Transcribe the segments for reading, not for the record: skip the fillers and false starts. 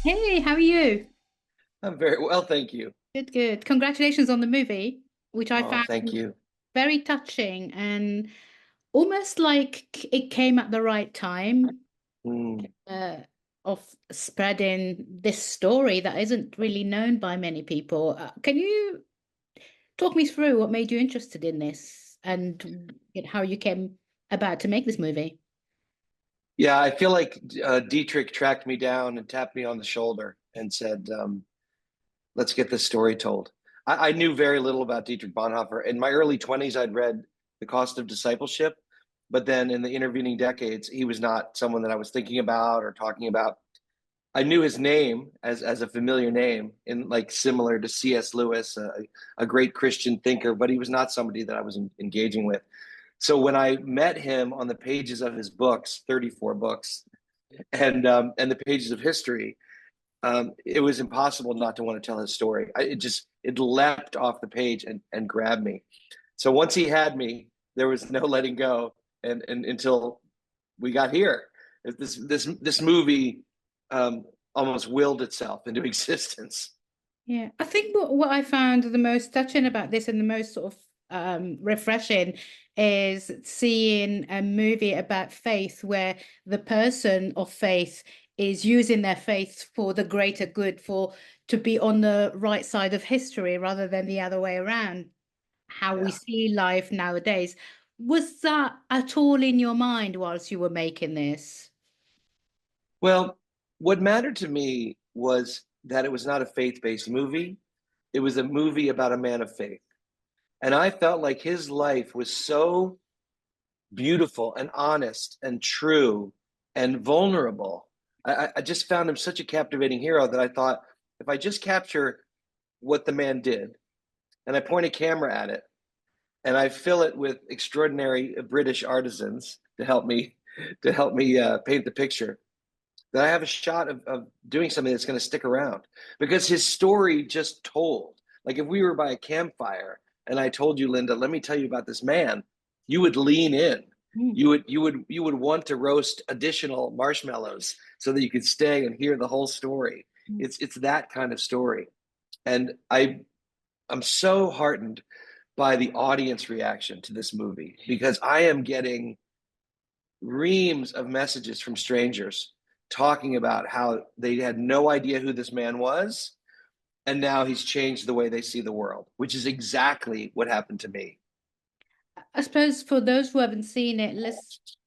Hey, how are you? I'm very well, thank you. Good, good. Congratulations on the movie, which I Oh, found thank you. very touching and almost like it came at the right time Mm. uh, of spreading this story that isn't really known by many people. Can you talk me through what made you interested in this and how you came about to make this movie? Yeah, I feel like Dietrich tracked me down and tapped me on the shoulder and said, let's get this story told. I knew very little about Dietrich Bonhoeffer. In my early 20s, I'd read The Cost of Discipleship, but then in the intervening decades, he was not someone that I was thinking about or talking about. I knew his name as a familiar name, in like similar to C.S. Lewis, a great Christian thinker, but he was not somebody that I was engaging with. So when I met him on the pages of his books, 34 books, and the pages of history, it was impossible not to want to tell his story. It leapt off the page and grabbed me. So once he had me, there was no letting go, and until we got here, this movie almost willed itself into existence. Yeah, I think what I found the most touching about this and the most sort of refreshing is seeing a movie about faith where the person of faith is using their faith for the greater good, for to be on the right side of history rather than the other way around, how we Yeah. see life nowadays. Was that at all in your mind whilst you were making this? Well, what mattered to me was that it was not a faith-based movie. It was a movie about a man of faith. And I felt like his life was so beautiful and honest and true and vulnerable. I just found him such a captivating hero that I thought, if I just capture what the man did and I point a camera at it and I fill it with extraordinary British artisans to help me paint the picture, that I have a shot of doing something that's going to stick around, because his story just told. Like if we were by a campfire and I told you, Linda, let me tell you about this man, you would lean in. Mm. You would want to roast additional marshmallows so that you could stay and hear the whole story. It's that kind of story. And I'm so heartened by the audience reaction to this movie, because I am getting reams of messages from strangers talking about how they had no idea who this man was, and now he's changed the way they see the world, which is exactly what happened to me. I suppose for those who haven't seen it,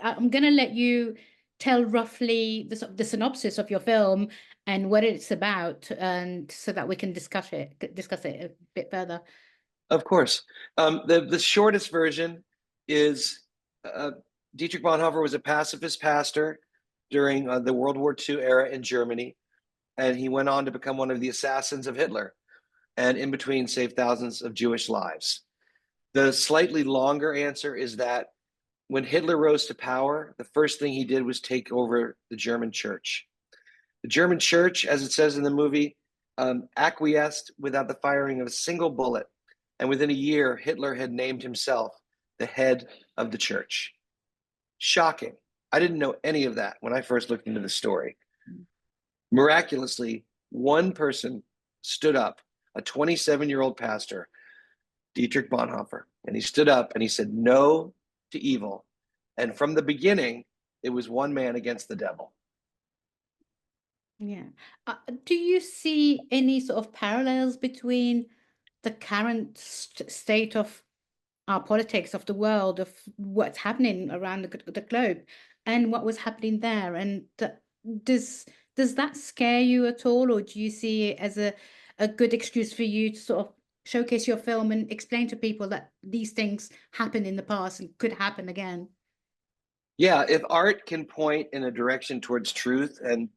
I'm gonna let you tell roughly the synopsis of your film and what it's about, and so that we can discuss it a bit further. Of course. The shortest version is uh, Dietrich Bonhoeffer was a pacifist pastor during the World War II era in Germany, and he went on to become one of the assassins of Hitler, and in between saved thousands of Jewish lives. The slightly longer answer is that when Hitler rose to power, the first thing he did was take over the German church. The German church, as it says in the movie, acquiesced without the firing of a single bullet. And within a year, Hitler had named himself the head of the church. Shocking. I didn't know any of that when I first looked into the story. Miraculously, one person stood up, a 27-year-old pastor, Dietrich Bonhoeffer, and he stood up and he said no to evil. And from the beginning, it was one man against the devil. Yeah. Do you see any sort of parallels between the current state of our politics of the world, of what's happening around the globe, and what was happening there? And does does that scare you at all, or do you see it as a good excuse for you to sort of showcase your film and explain to people that these things happened in the past and could happen again? Yeah, if art can point in a direction towards truth and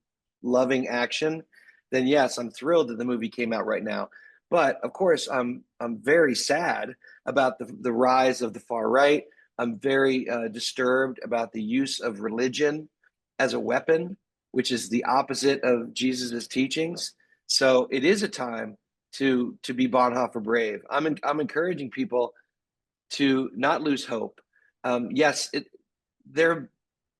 loving action, then yes, I'm thrilled that the movie came out right now. But of course, I'm very sad about the rise of the far right. I'm very disturbed about the use of religion as a weapon, which is the opposite of Jesus's teachings. So it is a time to be Bonhoeffer brave. I'm encouraging people to not lose hope. Yes, there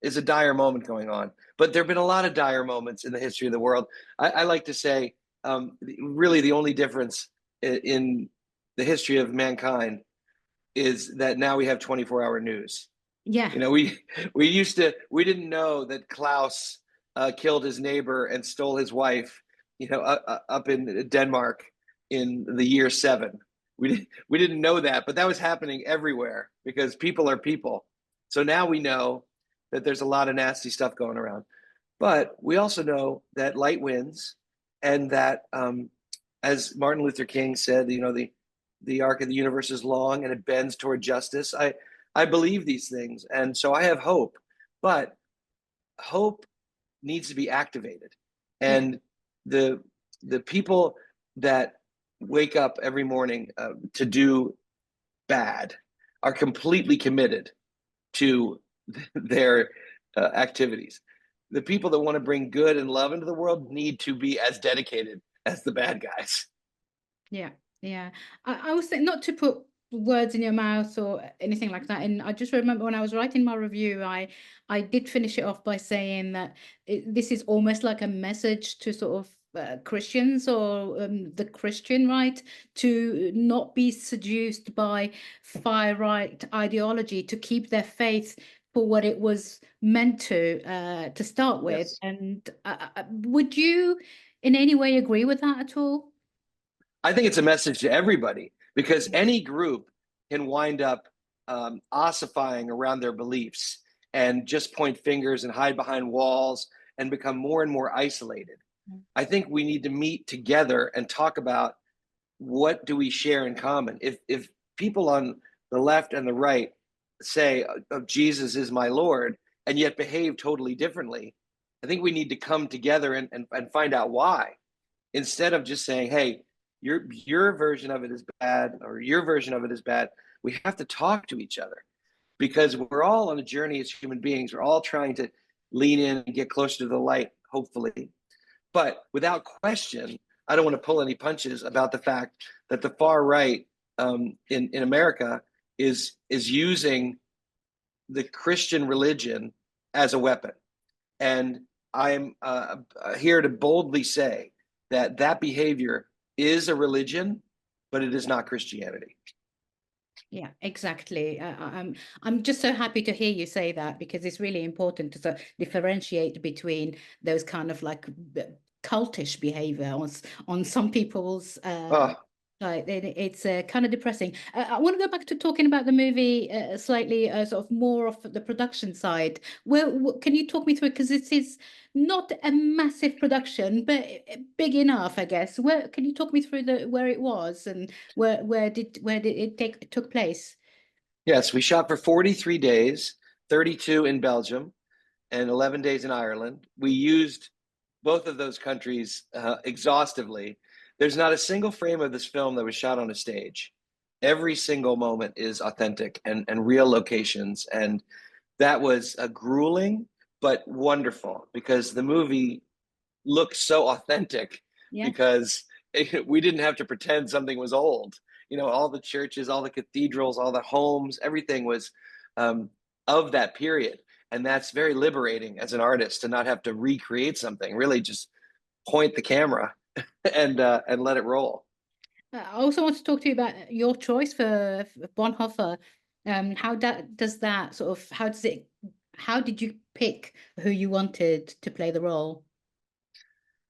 is a dire moment going on. But there have been a lot of dire moments in the history of the world. I like to say, really, the only difference in the history of mankind is that now we have 24-hour news. Yeah. We didn't know that Klaus killed his neighbor and stole his wife, up in Denmark in the year 7. We didn't know that, but that was happening everywhere because people are people. So now we know that there's a lot of nasty stuff going around. But we also know that light wins, and that, as Martin Luther King said, the arc of the universe is long and it bends toward justice. I believe these things, and so I have hope. But hope needs to be activated, and the people that wake up every morning to do bad are completely committed to their activities. The people that want to bring good and love into the world need to be as dedicated as the bad guys. Yeah, yeah. I was saying, not to put words in your mouth or anything like that. And I just remember when I was writing my review, I did finish it off by saying that this is almost like a message to sort of Christians or the Christian right to not be seduced by far right ideology, to keep their faith for what it was meant to start with. Yes. And would you in any way agree with that at all? I think it's a message to everybody, because any group can wind up ossifying around their beliefs and just point fingers and hide behind walls and become more and more isolated. I think we need to meet together and talk about what do we share in common. If people on the left and the right say, oh, Jesus is my Lord, and yet behave totally differently, I think we need to come together and find out why, instead of just saying, hey, your version of it is bad or your version of it is bad. We have to talk to each other, because we're all on a journey as human beings. We're all trying to lean in and get closer to the light, hopefully. But without question, I don't want to pull any punches about the fact that the far right in America is using the Christian religion as a weapon. And I'm here to boldly say that behavior is a religion, but it is not Christianity. Yeah, exactly. I'm just so happy to hear you say that, because it's really important to sort of differentiate between those kind of like cultish behavior on some people's like it's kind of depressing. I want to go back to talking about the movie slightly, sort of more of the production side. Well, can you talk me through it? Because it is not a massive production, but big enough, I guess. Where can you talk me through where it was and where did it took place? Yes, we shot for 43 days, 32 in Belgium and 11 days in Ireland. We used both of those countries exhaustively. There's not a single frame of this film that was shot on a stage. Every single moment is authentic and real locations. And that was grueling, but wonderful, because the movie looks so authentic, because we didn't have to pretend something was old. All the churches, all the cathedrals, all the homes, everything was of that period. And that's very liberating as an artist, to not have to recreate something, really just point the camera and let it roll. I also want to talk to you about your choice for Bonhoeffer. Does that sort of, how did you pick who you wanted to play the role?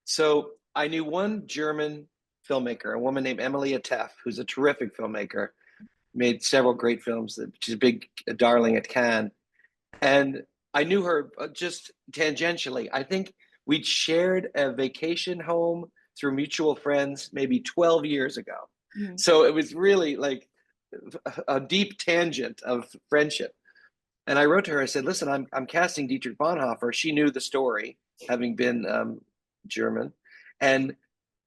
So I knew one German filmmaker, a woman named Emilia Teff, who's a terrific filmmaker, made several great films. She's a big darling at Cannes. And I knew her just tangentially. I think we'd shared a vacation home through mutual friends maybe 12 years ago. Mm. So it was really like a deep tangent of friendship. And I wrote to her, I said, listen, I'm casting Dietrich Bonhoeffer. She knew the story, having been German. And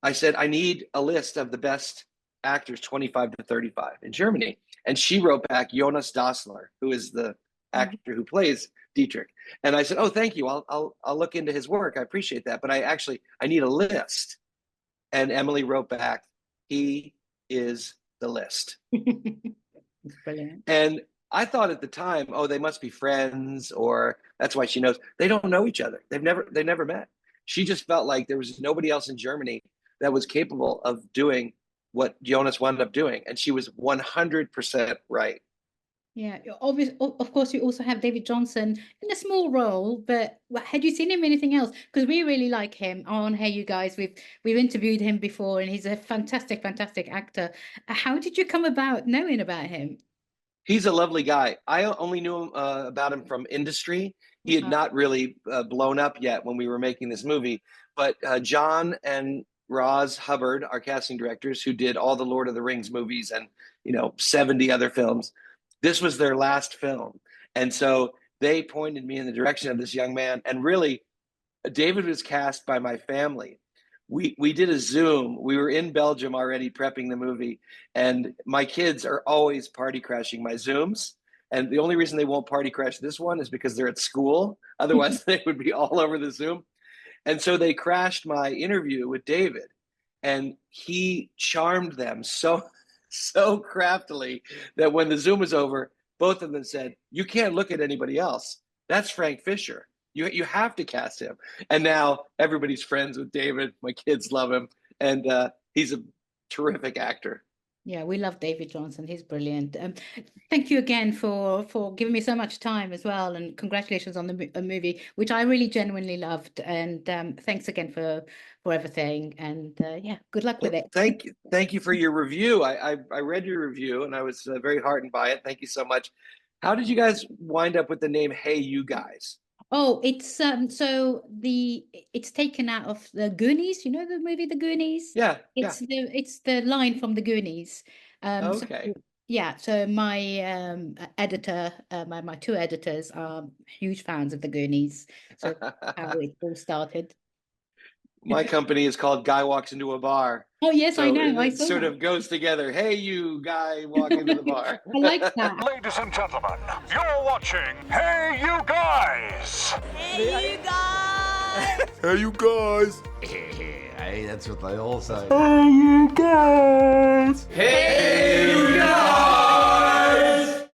I said, I need a list of the best actors 25 to 35 in Germany. And she wrote back Jonas Dassler, who is the actor who plays Dietrich. And I said, oh, thank you. I'll look into his work. I appreciate that. But I need a list. And Emily wrote back, he is the list. Brilliant. And I thought at the time, oh, they must be friends, or That's why she knows. They don't know each other. They've never met. She just felt like there was nobody else in Germany that was capable of doing what Jonas wound up doing. And she was 100% right. Yeah, of course, you also have David Jonsson in a small role, but had you seen him in anything else? Because we really like him on Hey You Guys. We've interviewed him before, and he's a fantastic, fantastic actor. How did you come about knowing about him? He's a lovely guy. I only knew about him from industry. He had not really blown up yet when we were making this movie. But John and Roz Hubbard, our casting directors, who did all the Lord of the Rings movies and 70 other films, this was their last film. And so they pointed me in the direction of this young man. And really, David was cast by my family. We did a Zoom. We were in Belgium already prepping the movie, and my kids are always party crashing my Zooms. And the only reason they won't party crash this one is because they're at school. Otherwise, they would be all over the Zoom. And so they crashed my interview with David, and he charmed them so craftily that when the Zoom was over, both of them said, "You can't look at anybody else. That's Frank Fisher. You have to cast him." And now everybody's friends with David. My kids love him, and he's a terrific actor. Yeah, we love David Jonsson. He's brilliant. Thank you again for giving me so much time as well, and congratulations on the movie, which I really genuinely loved. And thanks again for everything. And yeah, good luck with it. Thank you for your review. I read your review, and I was very heartened by it. Thank you so much. How did you guys wind up with the name Hey You Guys? Oh, it's it's taken out of the Goonies. You know the movie The Goonies? Yeah, it's the line from the Goonies. Okay. So my editor, my two editors are huge fans of the Goonies. So how it all started. My company is called Guy Walks Into a Bar. Oh yes, so I know. It sort of goes together. Hey, you guy, walk into the bar. I like that. Ladies and gentlemen, you're watching Hey You Guys. Hey, you guys. Hey You Guys. Hey, that's what they all say. Hey You Guys. Hey.